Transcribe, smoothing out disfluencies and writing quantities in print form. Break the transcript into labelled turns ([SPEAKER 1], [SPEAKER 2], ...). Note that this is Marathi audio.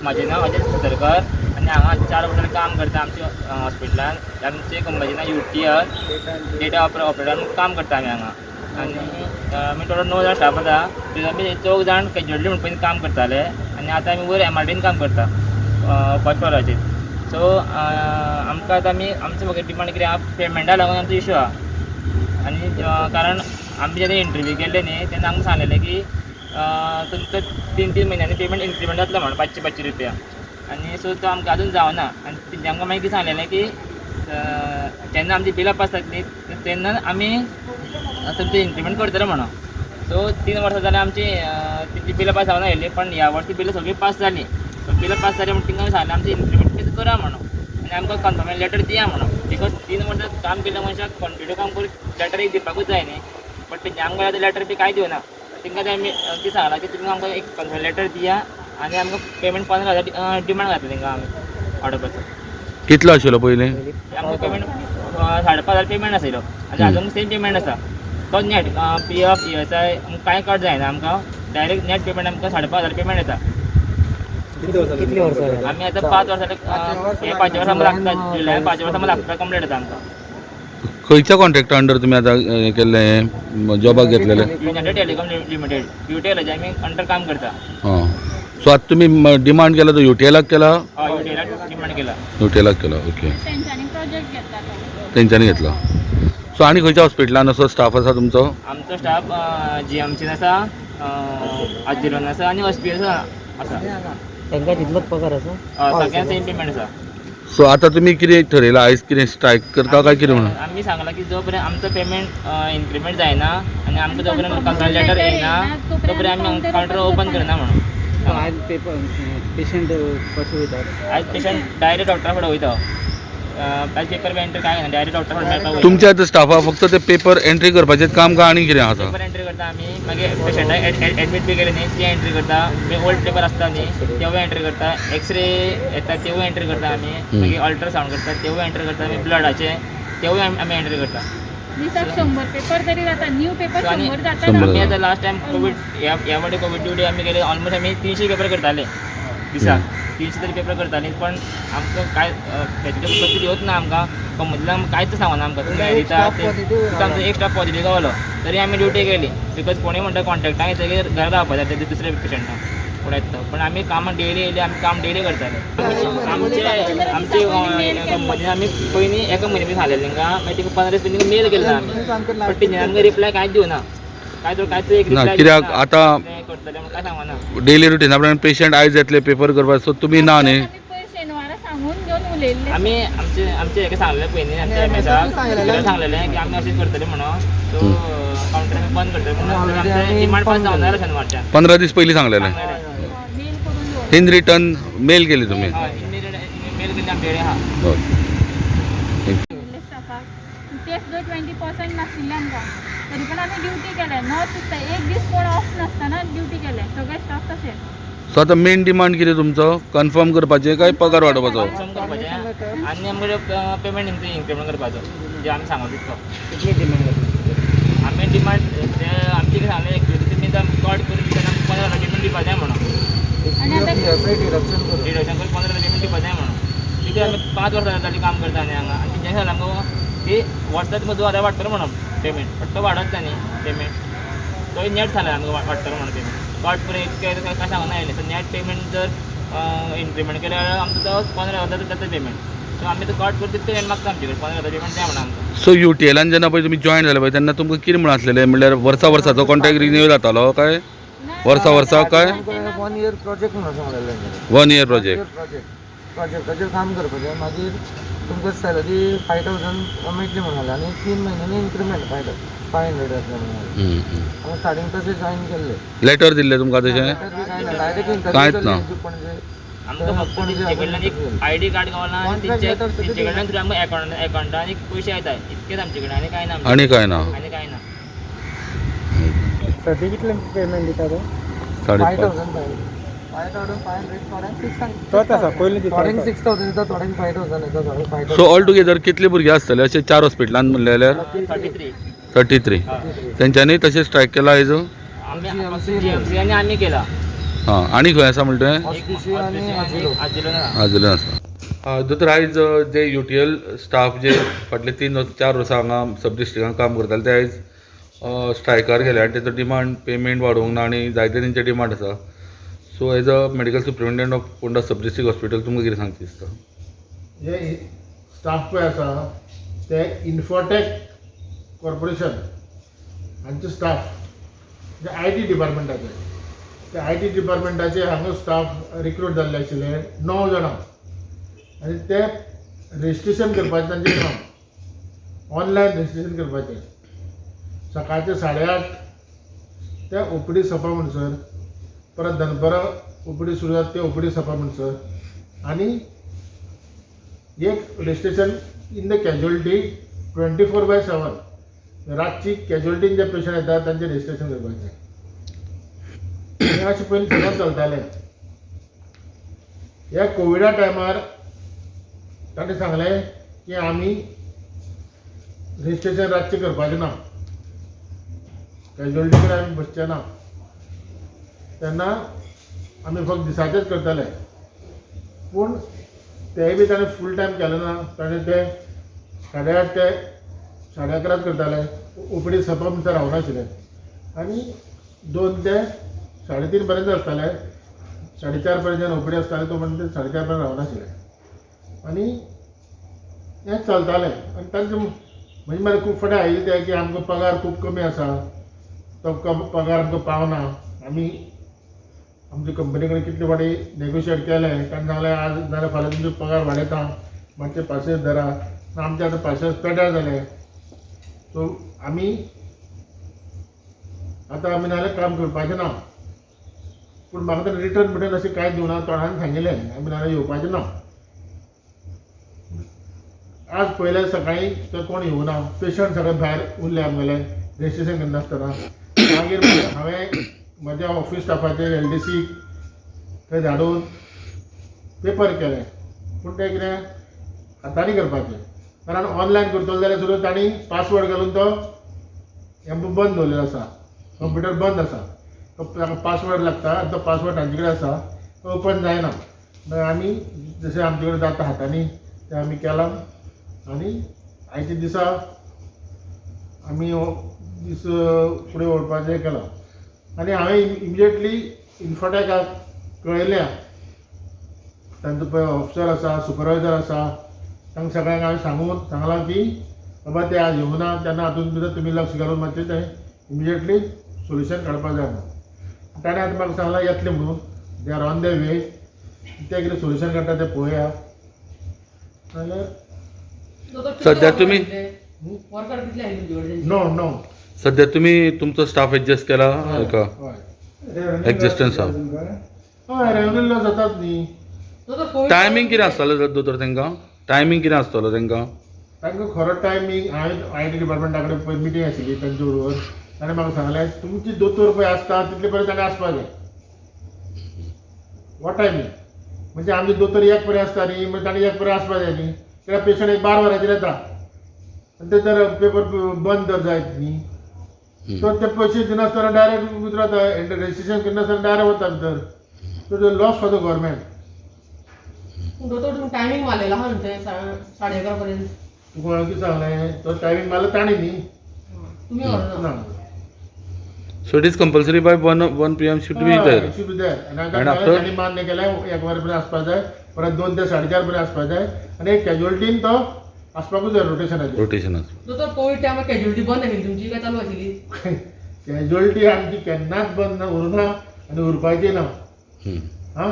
[SPEAKER 1] म्हाजें नांव अजय सतरकर आनी हांगा 4 वर्सां काम करता आमच्या हॉस्पिटलान. आमचे कंपनीचें नांव UTL डेटा ऑपरेटर काम करता आमी हांगा. आनी आमी टोटल 9 जाण स्टाफ आसा. आमी 4 जाण कॅज्युअलिटी म्हणून पयलीं काम करताले आनी आतां आमी वयर MRTन काम करता फर्स्ट फ्लोराचेर. सो आमकां आतां आमी आमचो फक्त डिमांड कितें आहा, पेमेंटा लागून आमचो इशू आहा. आनी कारण आमी जेन्ना इंटरव्यू केल्ले न्ही तेन्ना आमकां सांगलेलें की तुमकां 3-3 म्हयन्यांनी पेमेंट इन्क्रिमेंट जातलो म्हणून 500 रुपया. आनी सो तो आमकां अजून जावना. आनी तेंच्यांनी आमकां मागीर कितें सांगलेलें की जेन्ना आमची बिलां पास जातली तेन्ना आमी तुमचें इन्क्रिमेंट करतले म्हणून. सो 3 वर्सां जाल्यार आमची तेंची बिलां पास जावना आयली, पण ह्या वर्सा बिलां सगळीं पास जालीं. बिलां पास जाली म्हणून तिंगा सांगलें आमचें इन्क्रिमेंट कितें करा म्हणून आनी आमकां कन्फर्मेशन लेटर दिया म्हणून. बिकॉज 3 वर्सां काम केल्ल्या मनशाक कंटिन्यू काम करून लेटर एक दिवपाकूच जाय न्ही. बट तेंच्यांनी आमकां आतां लेटर बी कांय दिवना. तिंका ते आमी ती सांगलां की तुमी आमकां एक कन्फर्मेशन लेटर दिया आनी आमकां पेमेंट 15,000 डिमांड घातली तेंकां आमी ऑर्डर.
[SPEAKER 2] कितलो आशिल्लो पयलीं?
[SPEAKER 1] आमकां पेमेंट 5,500 पेमेंट आशिल्लो आनी आजून सेम पेमेंट आसा. तो नेट PF ESI कांय कट जायना आमकां. डायरेक्ट नेट पेमेंट आमकां 5,500 पेमेंट येता. आमी आतां 5 वर्सां हे 5 वर्सां लागता. जुलयान 5 वर्सां लागता कंप्लीट जाता आमकां.
[SPEAKER 2] खंयच्या कॉन्ट्रॅक्टा अंडर तुमी आतां हें केल्लें जॉबाक घेतलेले?
[SPEAKER 1] युनायटेड टेलिकॉम लिमिटेड UTL आमी अंडर काम करता.
[SPEAKER 2] हां. सो आतां तुमी डिमांड केला तो UTLाक केला?
[SPEAKER 1] UTL डिमांड केला.
[SPEAKER 2] UTLाक केला. ओके.
[SPEAKER 3] तेंच्यांनी प्रोजेक्ट घेतला तो.
[SPEAKER 2] तेंच्यांनी घेतला. सो आनी खंयच्या हॉस्पिटलान असो स्टाफ आसा तुमचो?
[SPEAKER 1] आमचो स्टाफ GMCन आसा, आजिलोन आसा आनी हॉस्पिटल आसा.
[SPEAKER 4] तांकां तितलोच पगार आसा?
[SPEAKER 1] सगळ्यांक सेम पेमेंट आसा.
[SPEAKER 2] सो आतां तुमी कितें ठरयलां आयज? कितें स्ट्रायक करता काय कितें म्हणून?
[SPEAKER 1] आमी सांगलां की जो पर्यंत आमचो पेमेंट इन्क्रिमेंट जायना आनी आमकां जो पर्यंत कंप्लेन लेटर येयना तो पर्यंत आमी कावंटर ओपन करना म्हणून.
[SPEAKER 4] आयज पेशंट कशें वयतात?
[SPEAKER 1] आयज पेशंट डायरेक्ट डॉक्टरा कडेन वयता. आयज पेपर एंट्री कांय ना, डायरेक्ट डॉक्टरा कडेन मेळपाक वयता.
[SPEAKER 2] तुमच्या आतां स्टाफाक फक्त ते पेपर एंट्री करपाचें काम काय आनी कितें आसा?
[SPEAKER 1] पेपर एंट्री करता आमी. मागीर पेशंटाक एडमीट बी केले न्ही ती एंट्री करता. मागीर ओल्ड पेपर आसता न्ही तेवूय एंट्री करता. एक्सरे येता तेवूय एंट्री करता आमी. मागीर अल्ट्रासावंड करता तेवूय एंट्री करता. मागीर ब्लडाचे तेवूय आमी एंट्री करता.
[SPEAKER 3] दिसाक 100 पेपर तरी जाता. न्यू पेपर 100 जाता.
[SPEAKER 1] आमी आतां लास्ट टायम कोवीड ह्या फावटी कोवीड ड्युटी आमी केले ऑलमोस्ट आमी 300 पेपर करताले दिसाक. 300 तरी पेपर करताली. पण आमकां काय हेची पद्दती येवच ना आमकां. कंपनीतल्यान आमकां कांयच सांगना आमकां तुमी दिता तुमकां आमचो एक स्टाफ पॉझिटीव गावलो तरी आमी ड्युटी केली. बिकॉज कोणी म्हणटा कॉन्ट्रॅक्टाक येतकीर घरा रावपाक जाय ते दुसऱ्या पेशंटाक कोण येता. पण आमी कामां डेली येयली, आमी काम डेली करताले. आमचे कंपनीन आमी पयलीं एका म्हयने सांगलेलें तांकां. मागीर तिका 15 दीस पयलीं मेल केल्लो आमी. बट तेंच्यांनी आमकां रिप्लाय कांयच दिवना. कांयच एक
[SPEAKER 2] ना
[SPEAKER 1] रिप्लाय
[SPEAKER 2] कित्याक आतां
[SPEAKER 1] करतले म्हूण कांय सांगना.
[SPEAKER 2] डेली रुटीना प्रमाणे पेशंट आयज येतले पेपर करपाक. सो तुमी ना न्ही?
[SPEAKER 3] शेनवारा सांगून घेवन उलयल्ले.
[SPEAKER 1] आमी आमचे हेका सांगलेलें पयलीं आमच्या MSक सांगलेलें की आमी अशें करतले म्हणून. सो कावंटर आमी बंद करतले म्हणून आमचें डिमांड पास जावना जाल्यार शेनवारच्यान
[SPEAKER 2] 15 दीस पयलीं सांगलेलें.
[SPEAKER 3] मेल करून दवर.
[SPEAKER 2] इन रिटर्न मेल केली तुमी?
[SPEAKER 1] मेल केली आमचे कडेन आहा.
[SPEAKER 3] स्टाफाक तेच जर 20% नाशिल्ले आमकां तरी पण आमी ड्युटी केले. न चुकता एक दीस कोण ऑफ नासतना ड्युटी केले सगळे स्टाफ तशे.
[SPEAKER 2] सो आतां मेन डिमांड कितें तुमचो? कन्फर्म करपाचें काय पगार वाडोवपाचो?
[SPEAKER 1] करपाचें आनी आमचे पेमेंट इन्क्रिमेंट करपाचो जे आमी सांगो तितलो.
[SPEAKER 4] कितली डिमांड आसा?
[SPEAKER 1] आमी डिमांड ते आमचे कितें सांगलें तुमी कट करून दितना 15,000 पेमेंट दिवपा जाय म्हणून.
[SPEAKER 3] आनी आतां
[SPEAKER 1] डिडक्शन करून 15,000 पेमेंट दिवपा जाय म्हणून. कित्याक आमी 5 वर्सां जालीं काम करता न्ही हांगा. आनी तेंच्यांनी सांगलें आमकां की वर्साक तुमकां 2,000 वाडटलो म्हणून पेमेंट. बट तो वाडत ना न्ही पेमेंट. तो नेट सांगलें आमकां वाडटलो म्हणून पेमेंट. कट करून इतकें काय सांगना येयलें. सो नेट पेमेंट जर इन्क्रिमेंट केल्यार आमचो तो 15,000 जाता पेमेंट. सो आमी तो कट करून तितकें मागता आमचे कडेन 15,000 पेमेंट जाय म्हणून आमकां.
[SPEAKER 2] सो UTLान जेन्ना पळय तुमी जॉयन जाले पळय तेन्ना तुमकां कितें म्हणून आसलेलें? म्हणल्यार वर्साचो कॉन्ट्रॅक्ट रिन्यू जातालो काय वर्सा काय?
[SPEAKER 4] 1 year प्रोजेक्ट म्हणून सांगलेलें.
[SPEAKER 2] 1 year प्रोजेक्ट.
[SPEAKER 4] प्रोजेक्टाचेर काम करपाचें. मागीर तुमकां सॅलरी 5,000 मेळटली म्हणून सांगलें आनी 3 म्हयन्यांनी इन्क्रिमेंट 500 येतले म्हणून. हांव स्टार्टींग तशें जॉयन केल्लें.
[SPEAKER 2] लेटर दिल्लें तुमकां तशें? कांयच ना.
[SPEAKER 1] आमकां फक्त तेंचे कडल्यान एक ID कार्ड गावला आनी तेंचे कडल्यान थ्रू आमकां अकावंटान एक पयशे येता इतकेच आमचे कडेन. आनी कांय ना
[SPEAKER 2] आनी कांय ना.
[SPEAKER 1] आनी कांय ना.
[SPEAKER 4] सद्या कितले पेमेंट दिता तो?
[SPEAKER 2] 5,500.
[SPEAKER 4] 6,000
[SPEAKER 2] सो ऑल टुगेदर कितले भुरगे आसतले अशें 4 हॉस्पिटलान म्हणले जाल्यार?
[SPEAKER 1] 33.
[SPEAKER 2] तेंच्यांनी तशें स्ट्रायक केला आयज?
[SPEAKER 1] GMC आनी आमी केला.
[SPEAKER 2] हां आनी खंय आसा म्हणटा तें
[SPEAKER 4] ऑस्पिशियो आणि आजिलो.
[SPEAKER 1] आजिलो ना
[SPEAKER 2] आजिलो आसा दोतोर आयज जे UTL स्टाफ जे फाटले 3-4 वर्सां हांगा सब डिस्ट्रिक्टान काम करताले ते आयज स्ट्रायकार गेले आनी तेचो डिमांड पेमेंट वाडोवंक ना आनी जायते तेंचे डिमांड आसा. So as a medical superintendent of Phonda sub district hospital तुमकां कितें सांगचें दिसता?
[SPEAKER 5] जे स्टाफ पळय आसा ते इन्फोटेक कॉर्पोरेशन हांचे स्टाफ जे IT डिपार्टमेंटाचे ते IT डिपार्टमेंटाचे हांगा स्टाफ रिक्रूट जाल्ले आशिल्ले 9 जाणां आनी ते रजिस्ट्रेशन करपाचें तांचें काम ऑनलायन रजिस्ट्रेशन करपाचें सकाळचे 8:30 ते OPD सोंपा म्हणसर परत दनपारां OPD सुरू जाता ते OPD सोंपा म्हणसर आनी एक रजिस्ट्रेशन इन द कॅज्युअलिटी 24/7 रातची कॅज्युअलिटीन जे पेशंट येतात तांचें रजिस्ट्रेशन करपाचें. आनी अशें पयलीं सगळें चलतालें. ह्या कोविडा टायमार ताणें सांगलें की आमी रजिस्ट्रेशन रातचें करपाचें ना, कॅज्युअलिटी कडेन आमी बसचे ना. तेन्ना आमी फक्त दिसाचेंच करताले. पूण तेय बी ताणें फूल टायम केलो ना. ताणें ते 8:30 ते 11:30 करताले. OPD सोंपा म्हणसर रावनाशिल्ले आनी 2 ते 3:30 पर्यंत आसताले. 4:30 पर्यंत OPD आसताले तो म्हणटा 4:30 पर्यंत रावनाशिल्ले आनी हें चलतालें. आनी तांचे म्हणजे मागीर खूब फावटी आयिल्लें तें की आमकां पगार खूब कमी आसा, तो पगार आमकां पावना. आमी आमच्या कंपनी कडेन कितले फावटी नेगोशिएट केलें. ताणें सांगलें आज नाजाल्यार फाल्यां तुमचो पगार वाडयता, मातशें पासयेंस धरा. आमचे आतां पासयेंस पेड्यार जाले. सो आमी आतां आमी नाजाल्यार काम करपाचें ना. पूण म्हाका तर रिटर्न बिटर्न अशें कांय दिवना. तोंडान सांगिल्लें आमी नाजाल्यार येवपाचें ना. आज पयलें सकाळीं तो कोण येवना. पेशंट सगळे भायर उरले आमगेले रजिस्ट्रेशन करनासतना. मागीर हांवें म्हज्या ऑफिस स्टाफाचे LDC थंय धाडून पेपर केले. पूण तें कितें हातांनी करपाचें, कारण ऑनलायन करतलो जाल्यार सुद्दां तांणी पासवर्ड घालून तो हें बंद दवरलेलो आसा, कंप्युटर बंद आसा. ताका पासवर्ड लागता आनी तो पासवर्ड तांचे कडेन आसा, तो ओपन जायना. मागीर आमी जशें आमचे कडेन जाता हातांनी तें आमी केलां आनी आयच्या दिसा आमी दीस फुडें व्हरपाचें केलां. आनी हांवें इमिजिएटली इन्फोटेकाक कळयल्या. तांचो पळय ऑफिसर आसा, सुपरवायझर आसा, तांकां सगळ्यांक हांवें सांगलां की बाबा ते आज येवना, तेन्ना हातूंत भितर तुमी लक्ष घालून मातशें तें इमिजिएटली सोल्युशन काडपाक जाय म्हणून. ताणें आतां म्हाका सांगलां येतलें म्हणून. They are on the way. ते कितें सोल्युशन काडटा तें पळोवया. नाजाल्यार
[SPEAKER 2] सध्या तुमी
[SPEAKER 5] नो
[SPEAKER 2] सध्या तुमी तुमचो स्टाफ एडजस्ट केला एका
[SPEAKER 5] हय
[SPEAKER 2] एक्झिस्टन्सा?
[SPEAKER 5] हय रेग्युलर जातात न्ही.
[SPEAKER 2] टायमींग कितें आसतालो दोतोर तेंकां? टायमींग कितें आसतलो तेंकां?
[SPEAKER 5] तांकां खरो टायमींग हांवें IT डिपार्टमेंटा कडेन पळय मिटींग आशिल्ली तांचे बरोबर. ताणें म्हाका सांगलें तुमची दोतोर पळय आसता तितले पर्यंत ताणें आसपाक जाय. हो टायमींग म्हणजे आमची दोतोर 1 पर्यंत आसता न्ही, मागीर ताणें 1 पर्यंत आसपाक जाय न्ही. कित्याक पेशंट एक 12 वरांचेर येता आनी ते जर पेपर बंद जर जायत न्ही तर ते पयशे दिनासतना डायरेक्ट भितर वता. रजिस्ट्रेशन करनासतना डायरेक्ट वता भितर. सो ते लॉस फॉर द गव्हर्मेंट.
[SPEAKER 6] दोतोर तुम्ही टायमिंग मारलेला हा म्हणते 11:30 पर्यंत.
[SPEAKER 5] तुका कितें सांगलें तो टायमींग मारलो ताणी न्ही.
[SPEAKER 6] तुम्ही व्हरना.
[SPEAKER 5] ना
[SPEAKER 2] so it is compulsory by 1 PM should be there.
[SPEAKER 5] आणि
[SPEAKER 2] after?
[SPEAKER 5] ताणी मान्य केलें 1 वरापर्यंत आसपाक जाय, परत 2 ते 4:30 पर्यंत आसपाक जाय आनी एक कॅज्युअलिटीन तो आसपाकूच जाय रोटेशनाचेर.
[SPEAKER 2] रोटेशनाचो.
[SPEAKER 6] दोतोर कोविड टायमार कॅज्युअलिटी बंद आशिल्ली तुमची काय चालू आशिल्ली?
[SPEAKER 5] कॅज्युअलिटी आमची केन्नाच बंद ना, उरना आनी उरपाची ना. हां